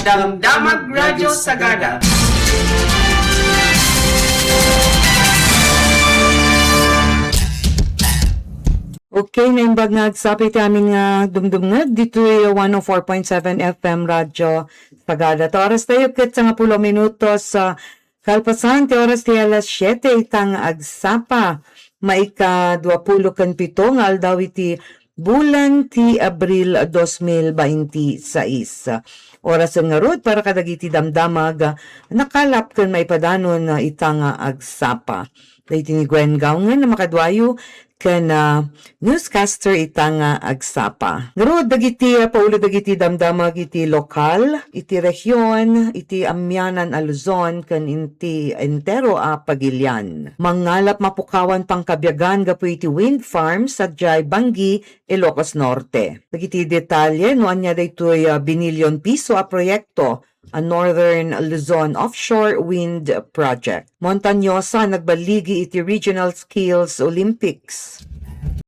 Damdamag Radyo Sagada. Okay, naimbag nga sapit aming dumdum nga dito 104.7 FM Radyo Sagada. Oras tayo ket sa 10 minutos sa kalpasan ti oras ti alas 7 itang agsapa maika 27 nga aldaw iti bulan ti Abril 2026. Oras nga rod para kadagiti damdamag nakalap ken maipadanon itang agsapa. Dahiti ni Gwen Gaungan na makadwayo ken newscaster itang agsapa. Ngaro dagiti paulo dagiti damdamag iti lokal, iti region, iti amyanan a Luzon ken iti entero a Pagilian. Mangalap mapukawan pangkabyagan gapu iti wind farm sa Jay Bangi, Ilocos Norte. Dagiti detalye no anya daytoy binilyon piso a proyekto a Northern Luzon Offshore Wind Project. Montanyosa nagbaligi iti Regional Skills Olympics.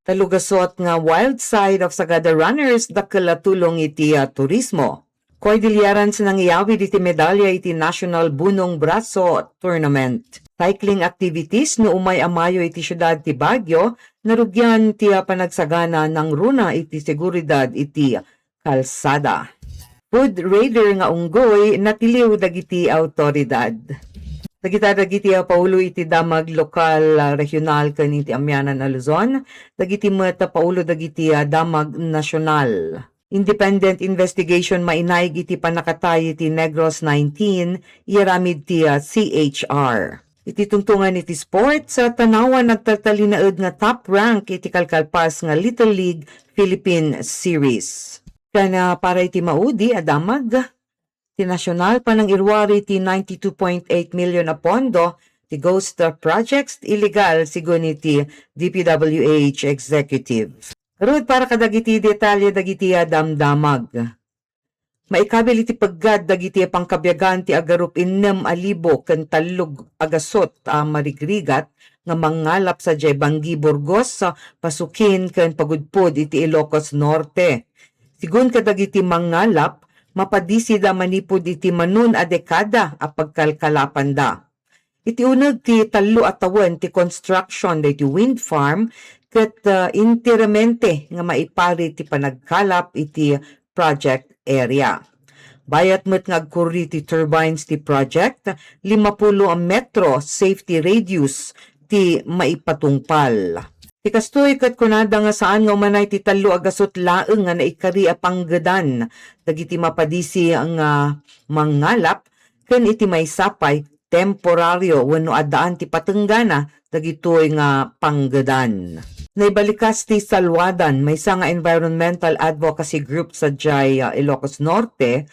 Talugasot nga wild side of Sagada Runners dakkel tulong iti turismo. Cordilleran sa nangyawid iti medalya iti National Bunong Braso Tournament. Cycling activities no umay amayo iti syudad ti Baguio narugyan ti panagsagana ng runa iti seguridad iti kalsada. Food raider nga unggoy natiliw dagiti autoridad. Dagiti paulo iti damag lokal regional ken iti amyanan a Luzon, dagiti met paulo dagiti damag nasyonal. Independent investigation mainayg iti panakatay iti Negros 19 iramid ti CHR. Iti tungtungan iti sport sa tanawan nagtatalinaed nga top rank iti kalkalpas nga Little League Philippine Series. Kana para iti maudi adamag ti nasyonal panang irwari ti 92.8 million a pondo ti ghost projects illegal sigun iti DPWH executive. Rod para kadagiti detalye dagiti damdamag. Maikabil iti paggad dagiti pangkabyagan ti agarup 6,000 ken talog agasot marigrigat nga mangalap sa Jay Bangi Burgos sa pasukin ken pagudpod iti Ilocos Norte. Sigun kadagiti mangalap, mapadisi da manipod iti manun a dekada a pagkalkalapan da. Iti uneg ti 3 atawan ti construction da iti wind farm ket interemente nga maipari ti panagkalap iti project area. Bayat met nga agkurri ti turbines ti project, 50 ang metro safety radius ti maipatungpal. Tikastoy kat kunada nga saan nga umanay ti 3 agasot laeng nga naikari a panggedan dagiti mapadisi ang mangalap ken iti maysapay temporaryo wenno adaan ti patenggana dagitoy nga panggedan. Naibalikas ti Salwadan maysa nga environmental advocacy group sa Jay Ilocos Norte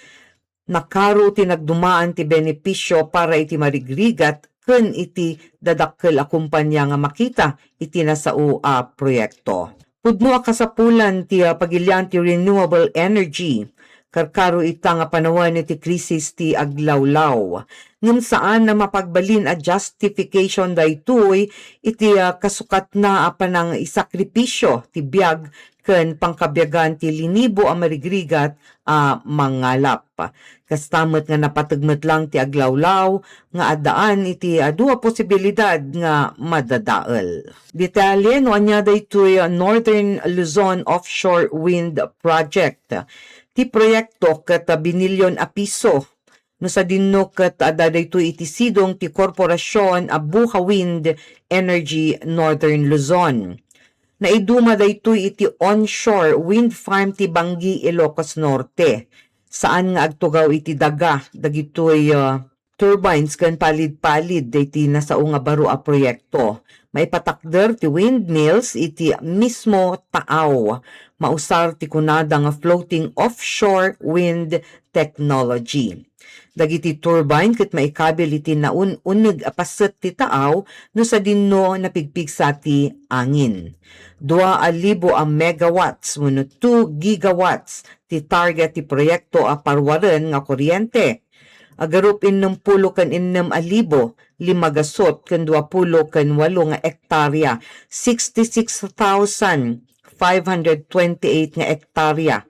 nakaro ti nagdumaan ti benepisyo para iti marigrigat ken iti dadakkel a kumpanya nga makita iti nasao a proyekto. Pudno a kasapulan ti Pagilian ti renewable energy karkaro ita nga panawan iti krisis ti aglawlaw. Ngem saan na mapagbalin a justification daytoy iti kasukat na panang isakripisyo ti biag ken pangkabyagan ti linibo a marigrigat a mangalap. Kastamet nga napatagmet lang ti aglawlaw nga adaan iti dua posibilidad nga madadael. Detalye no anya daytoy Northern Luzon Offshore Wind Project. Ti proyekto ket binilyon a piso no sa dinno ket daytoy iti sidong ti korporasyon a Buha Wind Energy Northern Luzon. Naiduma daytoy iti onshore wind farm ti Bangi, Ilocos Norte. Saan nga agtugaw iti daga dagitoy turbines ken palid-palid dayti nasao nga baro a proyekto. Maipatakder ti windmills iti mismo taaw. Mausar ti kunada nga floating offshore wind technology. Dagiti turbine ket maikabil iti naun-unig apaset ti taaw no sa dinno napigpigsa ti angin. 2,000 ang megawatts wenno 2 gigawatts ti target ti proyekto a parwaren nga kuryente. Agarup 60 ken 6,000 limagasot ken 20 ken 8 nga ektarya 66,528 nga ektarya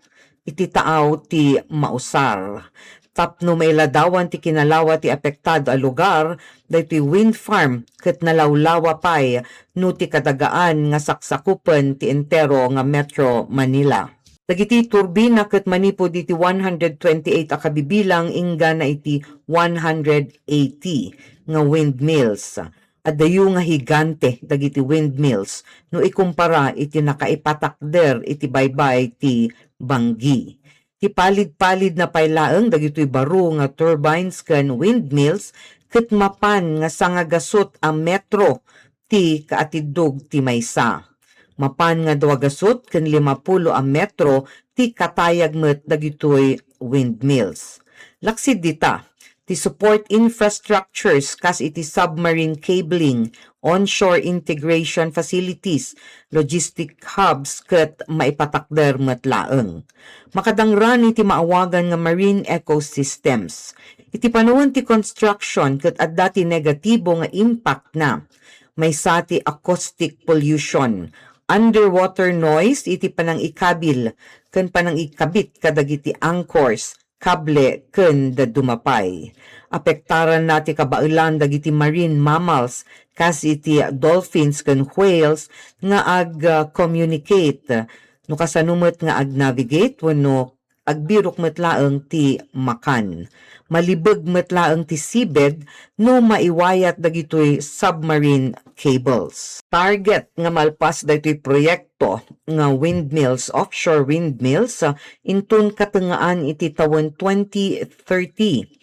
iti taaw ti mausar. Tapno mailadawan ti kinalawa ti apektado a lugar, dahiti wind farm ket nalawlawa pay no ti kadagaan nga saksakupen ti entero nga Metro Manila. Dagiti turbina ket manipod iti 128 a kabibilang ingga na iti 180 nga windmills. At dayo nga higante dagiti windmills no ikumpara iti nakaipatakder iti baybay ti banggi. Ti palid-palid na paylaeng dagitoy baro nga turbines ken windmills ket mapan nga sangagasot a metro ti kaatidog ti maysa. Mapan nga 2 gasot ken 50 a metro ti katayag met dagitoy windmills. Laksid dita, ti support infrastructures kas iti submarine cabling, onshore integration facilities, logistic hubs ket maipatakder met laeng. Makadangran iti maawagan nga marine ecosystems. Iti panahon ti construction ket adda ti negatibo nga impact na. May sati acoustic pollution, underwater noise iti panang ikabil ken panang ikabit kadagiti anchors, kable ken dadumapay. Apektaran nati kabailan dagiti marine mammals kas iti dolphins ken whales nga ag-communicate no kasanumet nga ag-navigate wenno agbirok met laeng ti makan. Malibeg met laeng ti seabed no maiwayat dagitoy submarine cables. Target nga malpas dagitoy proyekto nga windmills, offshore windmills intun katengaan iti tawen 2030.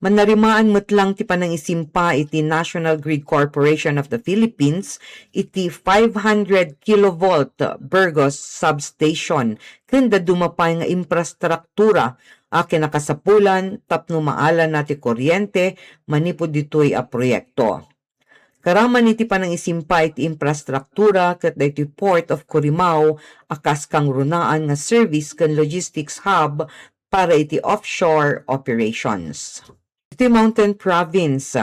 Manarimaan met lang ti panang isimpa iti National Grid Corporation of the Philippines iti 500 kilovolt Burgos substation ken dadumapay nga infrastruktura a kinakasapulan tapno maalan nati kuryente manipod ditoy a proyekto. Karaman iti panang isimpa iti infrastruktura ket daytoy Port of Corimao akas kang runaan nga service ken logistics hub para iti offshore operations. Iti Mountain Province,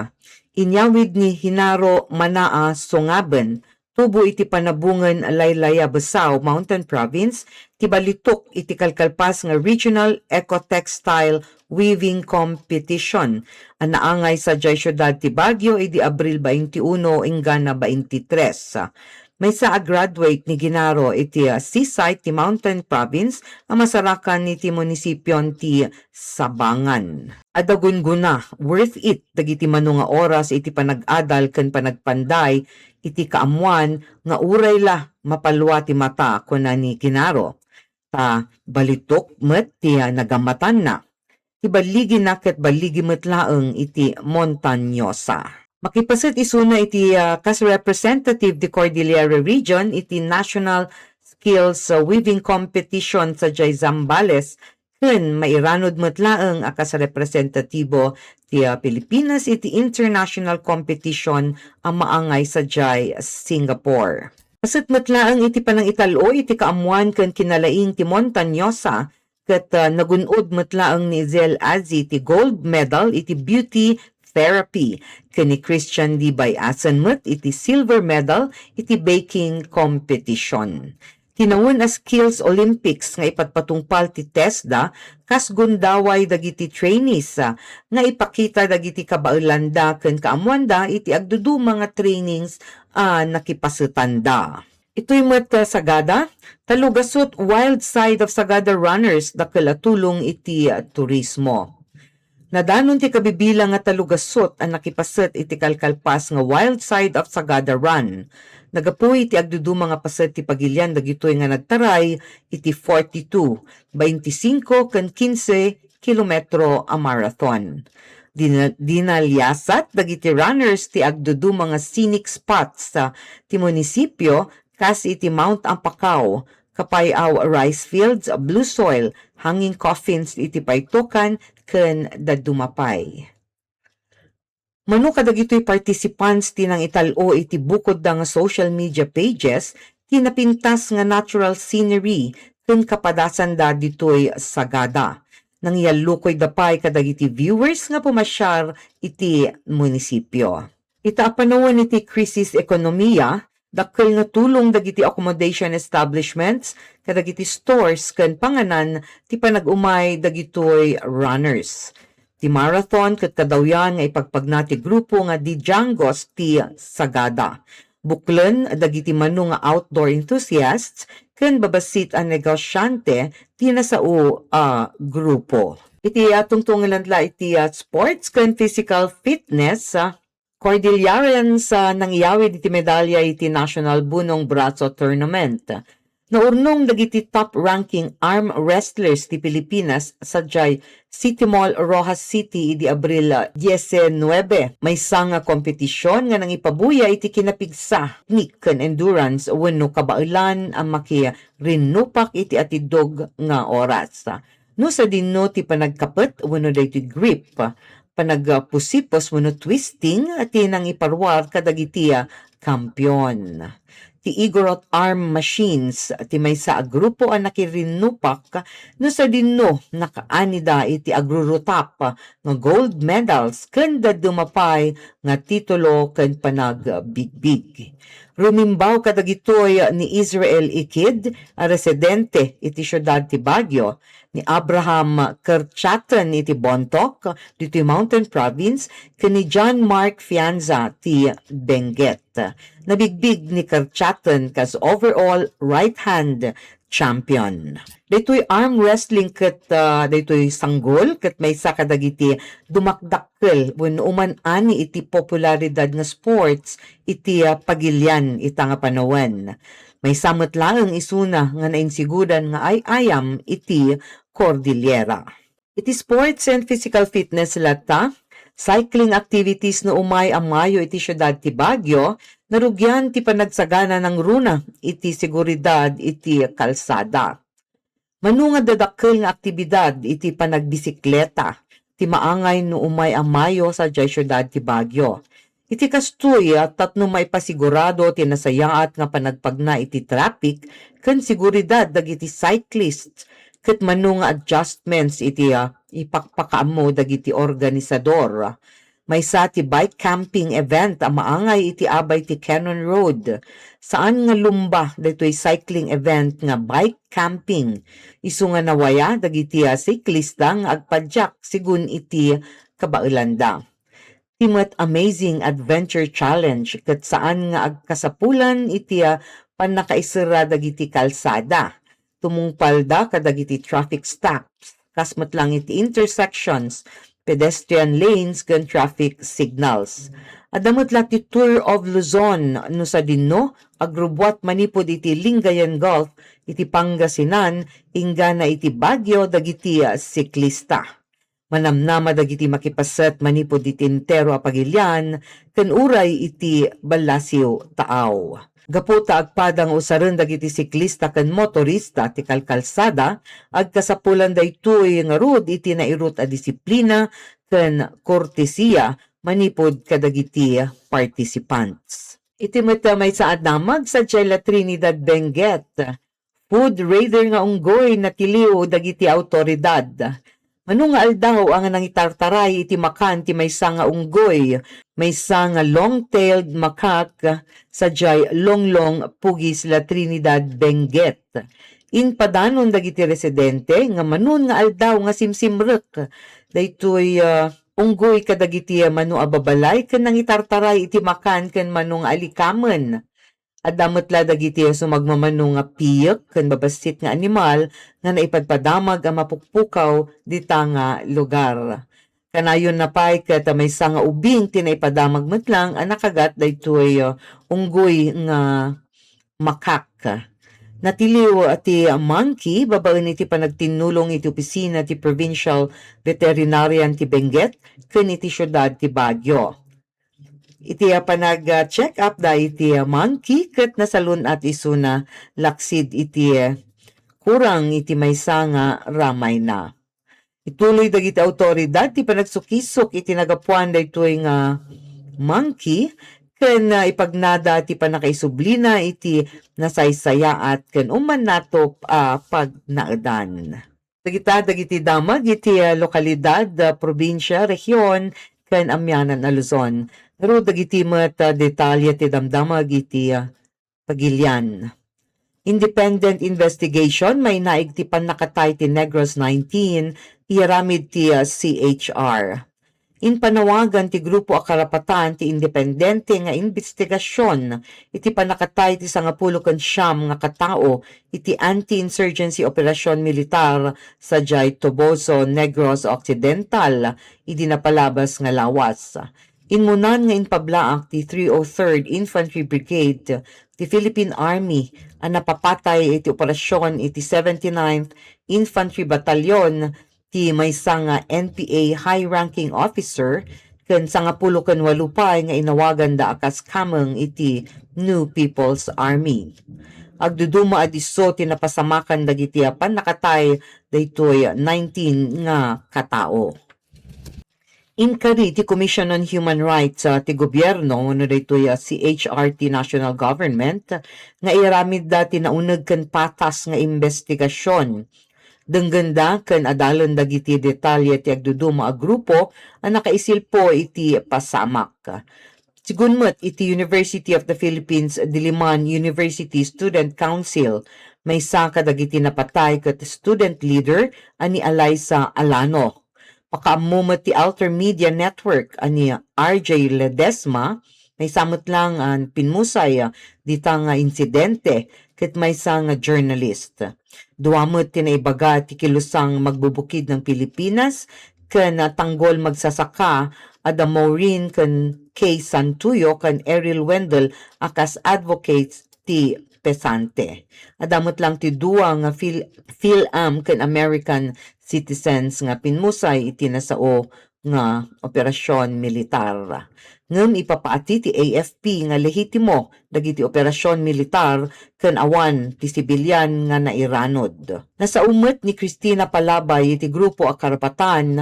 inyawid ni Hinaro Manaa Sungaben, tubo iti panabungan Laylaya Besao, Mountain Province, ti balitok iti kalkalpas nga Regional Eco-Textile Weaving Competition. Ang naangay sa Syudad ti Baguio, iti Abril 21, ingana 23. May sa graduate ni Ginaro iti seaside ti Mountain Province ang masarakan iti munisipyon ti Sabangan. Adagun-guna, worth it dagiti mano nga oras iti panag-adal ken panagpanday iti kaamuan nga uray la mapalwa ti mata kuna ni Ginaro. Ta balitok met ti nagamatan na. Ti baligi na ket baligi met laeng iti Montañosa. Makipasit isuna iti kas representative di Cordillera Region iti National Skills Weaving Competition sa Zambales ken mairanod met laeng akas representatibo ti Pilipinas iti international competition ang maangay sa Singapore. Pasit met laeng iti panang italo iti kaamuan ken kinalaing ti Montañosa ket nagunod met laeng ni Zel Azi ti gold medal iti beauty therapy ken ni Christian D. Bayasan met iti silver medal iti baking competition. Tinawon as Skills Olympics nga ipatpatungpal ti TESDA kas gundaway dagiti trainees nga ipakita dagiti kabailanda ken kaamuanda iti agduduma nga trainings nakipasutanda. Ito'y met Sagada, talugasot wild side of Sagada runners dakelatulong iti turismo. Nadanon ti kabibilang nga talugasot ang nakipaset iti kalkalpas nga wild side of Sagada Run. Nagapuy iti agduduma nga paset ti pagilyan dagitoy nga nagtaray iti 42, 25 ken 15 kilometro a marathon. Dinalyasat dagiti runners ti agduduma nga scenic spots sa ti munisipyo kas iti Mount Ampacao, Kapayaw rice fields, blue soil, hanging coffins iti paytokan ken dadumapay. Mano kadagitoy participants ti nang italo iti bukod da nga social media pages ti napintas nga natural scenery ken kapadasan da ditoy Sagada. Nang yalukoy dapay kadagiti viewers nga pumasyar iti munisipyo. Ita panawon iti krisis ekonomiya Dakkel nga tulong dagiti accommodation establishments kadagiti stores ken panganan ti panagumay dagitoy runners. Ti marathon ket kadawyan nga ipagpagna ti grupo nga di Django's ti Sagada. Buklen dagiti mano nga outdoor enthusiasts ken babasit ang negosyante ti nasao grupo. Iti tungtungan la iti sports ken physical fitness Cordilleran sa nangyawid iti medalya iti National Bunong Braso Tournament. Naurnong dagiti top-ranking arm wrestlers ti Pilipinas sadyay City Mall, Rojas City iti Abril 19. May nga kompetisyon nga nang ipabuya iti kinapigsa technique ken endurance wenno kabailan ang rinupak iti atidog nga oras. No sa dinno ti panagkapet wenno daytoy grip, panagpusipos wenno twisting at nang iparwar kadagiti kampiyon. Ti Igorot Arm Machines ti maysa a grupo ang nakirinupak no sa dinno nakaanida iti agrurutap nga gold medals ken dumapay nga titulo ken panagbigbig. Rumimbaw kadagitoy ni Israel Ikid, a residente iti syudad ti Baguio, ni Abraham Kerchatan iti Bontoc, diti Mountain Province, ken ni John Mark Fianza ti Benguet. Nabigbig ni Kerchatan kas overall right-hand champion. Dito'y arm wrestling ket dito'y sanggol ket maysa kadagiti dumakdakkel wenno uman ani iti popularidad nga sports iti pagilyan ita nga panawen. May samot lang isuna nga nainsigudan nga ayam iti Cordillera. Iti sports and physical fitness lata, cycling activities no umay ang Mayo iti syudad ti Baguio, narugyan ti panagsagana ng runa iti seguridad iti kalsada. Manu nga dadakkel nga aktibidad iti panagbisikleta, ti maangay no umay ang Mayo sa syudad ti Baguio. Iti kastoy tatno may pasigurado ti nasayaat nga panagpagna iti traffic ken seguridad dagiti cyclists ket manu nga adjustments iti ipakpakaammo dagiti organisador. Maysa ti bike camping event ang maangay iti abay ti Cannon Road. Saan nga lumba dito'y cycling event nga bike camping. Isu nga nawaya dagiti siklista nga agpadyak sigun iti kabailanda. Timet Amazing Adventure Challenge ket saan nga agkasapulan iti panakaisera dagiti kalsada. Tumungpalda kadagiti traffic stops. Kasmet lang iti intersections, pedestrian lanes ken traffic signals. Adamot la ti Tour of Luzon no sa dinno agrubwat manipod iti Lingayen Gulf iti Pangasinan ingana iti Baguio dagiti siklista. Manamnama dagiti makipaset manipod iti entero a pagilyan ken uray iti Balasio Taaw. Gaputa agpadang usaren dagiti siklista ken motorista ti kalkalsada agkasapulan daytoy nga rod iti nairut a disiplina ken kortesiya manipod kadagiti participants. Iti meta may sa adamag sa Jela Trinidad Benguet. Food raider nga unggoy na tiliw dagiti autoridad. Manu nga aldaw ang nangitartaray iti makan ti maysa nga unggoy, maysa nga long-tailed macaque sadyay longlong pugis la Trinidad Benguet. Inpadanon dagiti residente nga manun nga aldaw nga simsimrek. Daytoy unggoy kadagiti manu ababalay ken nangitartaray iti makan ken manu nga alikamen. Adamot la dagiti sumagmamano nga piyek ken babasit nga animal nga naipadpadamag ang mapukpukaw dita nga lugar. Kanayon na pay ket maysa nga ubing tinaipadamag met lang ang nakagat daytoy unggoy nga makak. Natiliw ati monkey babaen iti panagtinulong iti opisina ti Provincial Veterinarian ti Benguet ken iti syudad ti Baguio. Iti panag-check up da iti monkey ket nasalun at isuna laksid iti kurang iti maysa nga ramay na. Ituloy dagiti autoridad ti panagsukisok iti nagapuan daytoy nga monkey ken ipagnada ti panakaisublina iti nasaysayaat ken umman nato pagnaadan. Dagiti damag iti lokalidad, probinsya, rehiyon ken amyanan a Luzon. Pero dagiti met detalye ti damdamag iti Pagilian. Independent investigation may naigtipan nakatay ti Negros 19 iaramid ti CHR. In panawagan ti grupo a karapatan ti independente nga investigasyon iti panakatay ti 19 nga katao iti anti-insurgency operasyon militar sa Jay Toboso, Negros Occidental iti napalabas nga lawas. Inmunan nga inpablaak ti 303rd Infantry Brigade ti Philippine Army ang napapatay iti operasyon iti 79th Infantry Battalion ti maysa nga NPA high-ranking officer ken 18 pay nga inawagan da akas kameng iti New People's Army. Agduduma adiso ti napasamakan dagiti nakatay daytoy 19 nga katao. Inkari ti Commission on Human Rights ti gobyerno no daytoy CHRT National Government nga iramid dati nauneg ken patas nga investigasyon. Denggenda ken adalan dagiti detalye ti agduduma a grupo ang nakaisilpo iti pasamak. Sigunmet iti University of the Philippines Diliman University Student Council maysa kadagiti napatay ket student leader ani Eliza Alano. Pakaamumet ti Alter Media Network ani RJ Ledesma may samot lang ang pinmusay dita nga insidente ket maysa nga journalist. Duamot tinaibaga ti kilusang magbubukid ng Pilipinas ken tanggol magsasaka ada Maureen ken Kay Santuyo ken Errol Wendell akas advocates ti pesante. Adamot lang ti duwa nga PhilAm ken American citizens nga pinmusay iti nasao nga operasyon militar. Ngem ipapaati ti AFP nga lehitimo dagiti operasyon militar ken awan ti sibilyan nga nairanod. Nasaumet ni Cristina Palabay iti grupo a karapatan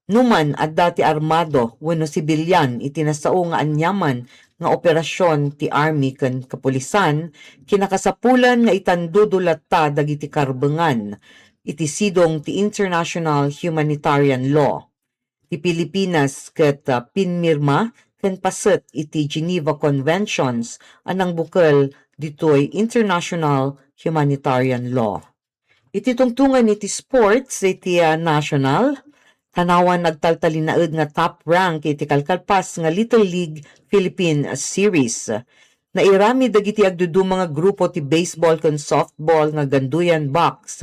numan adda ti armado wenno sibilyan iti nasao nga anyaman nga operasyon ti army ken kapulisan kinakasapulan nga itandudulat ta dagiti karbengan iti sidong ti international humanitarian law. Ti Pilipinas ket pinmirma ken paset iti Geneva Conventions anang bukal ditoy international humanitarian law. Iti tungtungan iti sports iti national tanawan nagtaltalinaed nga top rank iti kalkalpas nga Little League Philippine Series. Nairami dagiti agduduma nga grupo ti baseball ken softball nga Ganduyan Box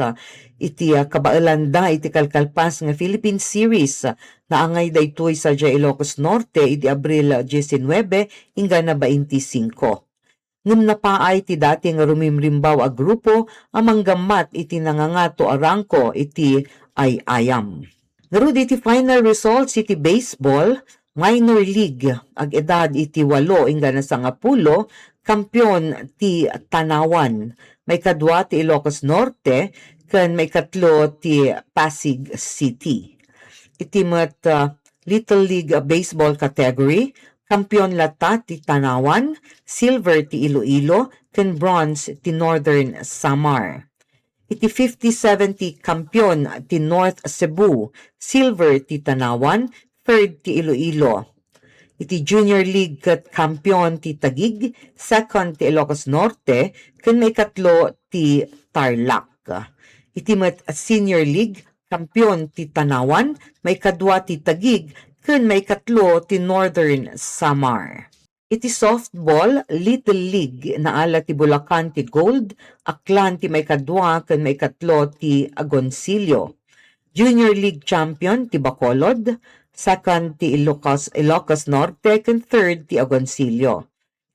iti kabaelanda iti kalkalpas nga Philippine Series naangay daytoy sa Ilocos Norte iti Abril 19 hingga 25. Ngem napaay ti dati nga rumimrimbaw a grupo amang gammat iti nangangato arangko iti ayam. Ngarud iti final results iti baseball, minor league ag edad iti 8 hingga 10, kampyon ti Tanawan. May kadwa ti Ilocos Norte ken may katlo ti Pasig City. Iti met Little League Baseball category, kampyon lata ti Tanawan, silver ti Iloilo, ken bronze ti Northern Samar. Iti 50-70 kampyon ti North Cebu, silver ti Tanawan, third ti Iloilo. Iti Junior League ket kampyon ti Taguig, second ti Ilocos Norte, ken may katlo ti Tarlac. Iti met Senior League, kampyon ti Tanawan, may kadwa ti Taguig, ken may katlo ti Northern Samar. Iti softball, Little League, naala ti Bulacan ti Gold, Aklan ti may kadwa, ken may katlo ti Agoncillo. Junior League champion ti Bacolod, second ti Ilocos Norte, ken third ti Agoncillo.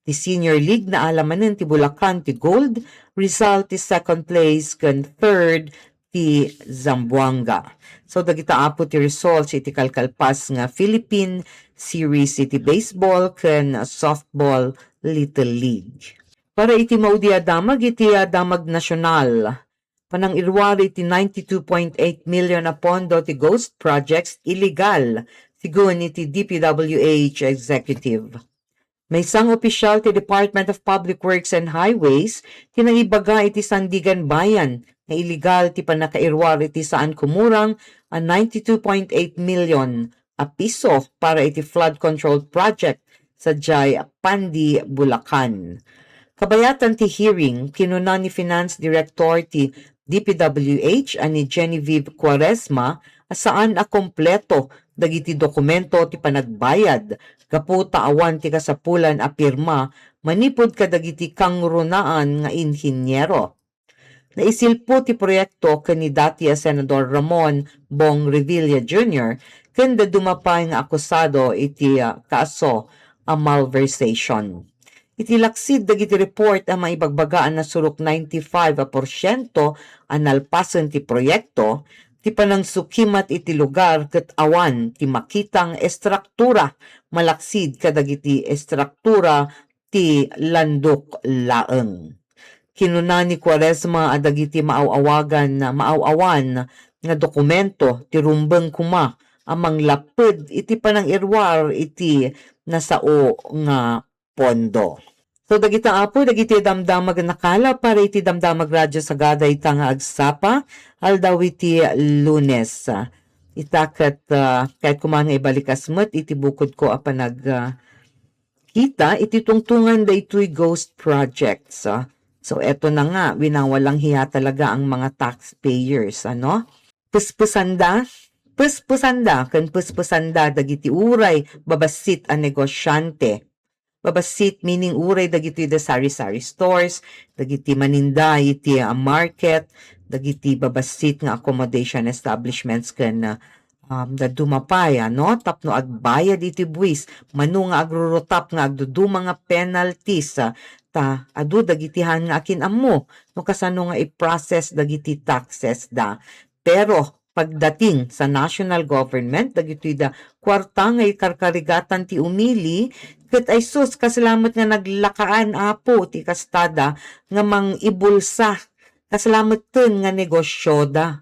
Ti Senior League naala manen ti Bulacan ti Gold, Rizal ti second place, ken third ti Zamboanga. So dagita apo ti results iti kalkalpas nga Philippine Series iti baseball ken softball Little League. Para iti maudi damag iti damag nasyonal. Panang irwari iti 92.8 million na pondo ti ghost projects illegal sigun iti DPWH executive. May isang opisyal ti Department of Public Works and Highways tinaibaga iti Sandigan Bayan na illegal ti panakairwar iti saan kumurang ang 92.8 million a piso para iti flood control project sa Jay Pandi, Bulacan. Kabayatan ti hearing, kinuna ni Finance Director ti DPWH ani Genevieve Quaresma asaan a kompleto dagiti dokumento ti panagbayad kaputa awan ti kasapulan a pirma manipod kadagiti kangrunaan nga inhinyero. Naisilpo ti proyekto ken ni dati a Senador Ramon Bong Revilla Jr. ken dumapay nga akusado iti kaso a malversation. Iti laksid dagiti report ang maibagbagaan na sulok 95% ang nalpasan ti proyekto, ti panangsukimat iti lugar ket awan ti makitang estruktura malaksid kadagiti estruktura ti landok laeng. Kinuna ni Quaresma adagiti maawawan nga dokumento ti rumbeng kuma amang lapid iti panangirwar iti nasao nga pondo. So dagita apo dagiti damdamag nakala para iti damdamag radyo sagada ita nga agsapa aldaw iti Lunes. Itakat kahit kumahan nga ibalikas met iti bukod ko apanag kita iti tungtungan da ito'y ghost projects. So eto na nga winawalang hiya talaga ang mga taxpayers Puspusanda ken puspusanda dagiti uray babasit a negosyante. Babasit meaning uray dagiti the sari-sari stores, dagiti maninda iti market, dagiti babasit nga accommodation establishments ken da dumapay tapno agbayad iti buwis manu nga agrurutap nga agduduma nga penalties ta adu dagitihan nga akin ammo no kasano nga i-process dagiti taxes da. Pero pagdating sa national government dagiti da kwarta nga ikarkarigatan ti umili ket ay sus kasalamat nga naglakaan apo ti kastada nga mang ibulsa kasalamat ten nga negosyo da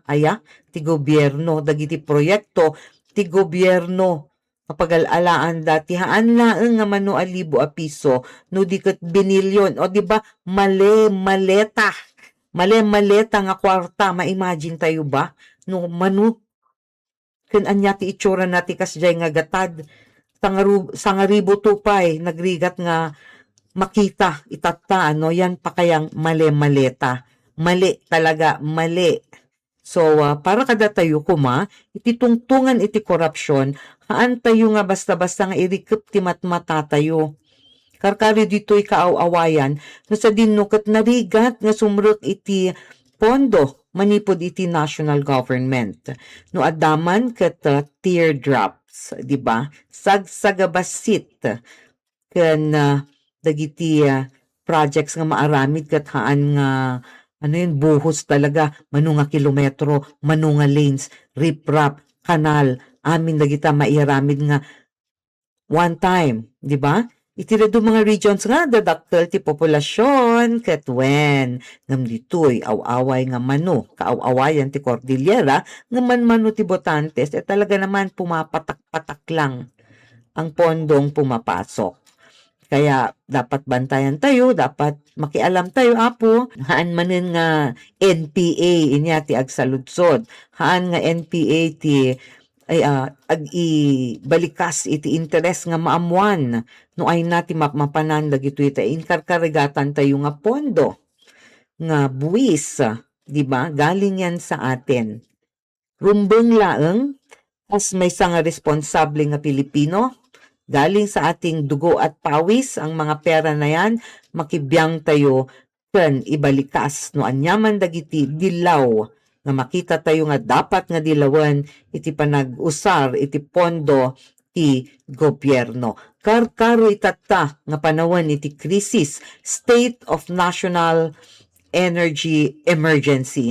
ti gobyerno dagiti proyekto ti gobyerno kapag alaan dati haan laeng nga mano a libo a piso no di ket binilyon o di ba maleta nga kwarta ma-imagine tayo ba no mano ken anya ti itsura nati kasjay nga gatad sangaribo tupay nagrigat nga makita itatta yan pa kayang maleta mali talaga mali. So, para kada tayo iti tungtungan iti korupsyon, haan tayo nga basta-basta nga irikip ti matmata tayo. Karkari dito'y kaaw-awayan, no sa dinukat narigat nga sumrot iti pondo, manipod iti national government. No adaman ket teardrops, di ba? Sagsagabasit, ken dagiti projects nga maaramid ket haan nga buhos talaga, manu nga kilometro, manu nga lanes, riprap, kanal, amin dagita mairamid nga one time, di ba? Itiredo mga regions nga, dadakkel ti populasyon, ket wen, ngam ditoy, awaway nga manu, kaawayan ti Cordillera, nga manu ti botantes, talaga naman pumapatak-patak lang ang pondong pumapasok. Kaya dapat bantayan tayo, dapat makialam tayo apo. Haan manin nga NPA inya ti agsaludsod. Haan nga NPA ti ag-ibalikas iti interes nga maamuan. No ay nati mapanan dagito ita inkarkarigatan tayo nga pondo. Nga buwis, di ba? Galing yan sa atin. Rumbeng laeng as may nga responsable nga Pilipino. Galing sa ating dugo at pawis, ang mga pera na yan, makibiyang tayo ken ibalikas. No anyaman dagiti dilaw nga makita tayo nga dapat nga dilawan iti panag-usar iti pondo ti gobyerno. Karkaro itata nga panawan iti krisis, state of national energy emergency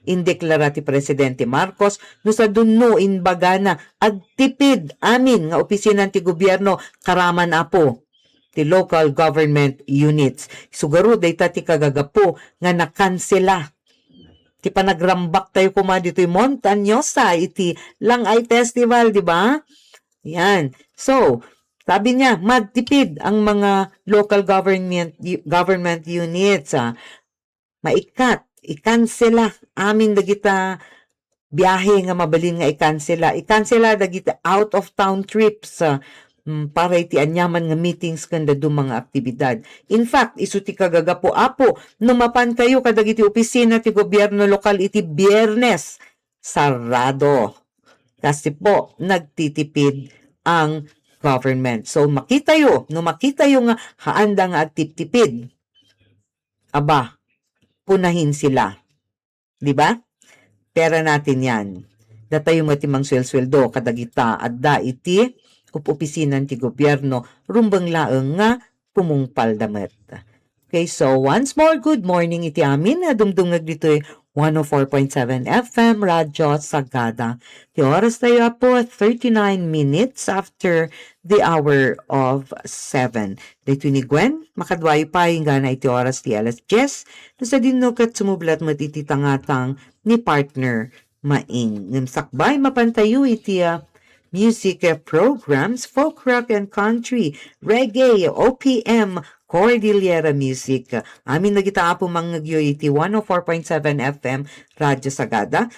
indeklara ti Presidente Marcos no sa dunno inbaga na agtipid amin nga opisina ti gobyerno karaman apo ti local government units sugaro dayta ti kagagapo nga nakansela ti panagrambak tayo dito'y Montañosa iti Langay Festival, di ba? Yan. So, sabi niya, magtipid ang mga local government units. Ikansela amin dagita biyahe nga mabalin nga ikansela dagita out of town trips para iti anyaman nga meetings kanda do mga aktibidad. In fact, isu ti kagagapo-apo, numapan kayo kadagiti opisina ti gobyerno lokal iti Biyernes, sarado. Kasi po, nagtitipid ang government. So, makita nga haanda nga agtiptipid, aba, punahin sila. Di ba? Pera natin yan. Datayo mo timang sweldo, kadagita, adda iti, upisinan ti gobyerno, rumbang laeng nga, pumungpal damet. Okay, so once more, good morning iti amin, dumdungag dito 104.7 FM, Radyo Sagada. The oras tayo po, 39 minutes after the hour of 7. Dito ni Gwen, makadwayo pa yung gana iti oras ti alas 10, nasa dinukat sumublat mo iti tangatang ni partner maing. Namsakbay mapantayo iti music programs, folk rock and country, reggae, OPM, Cordillera Music. Amin nagita po manggagyo iti 104.7 FM Radyo Sagada.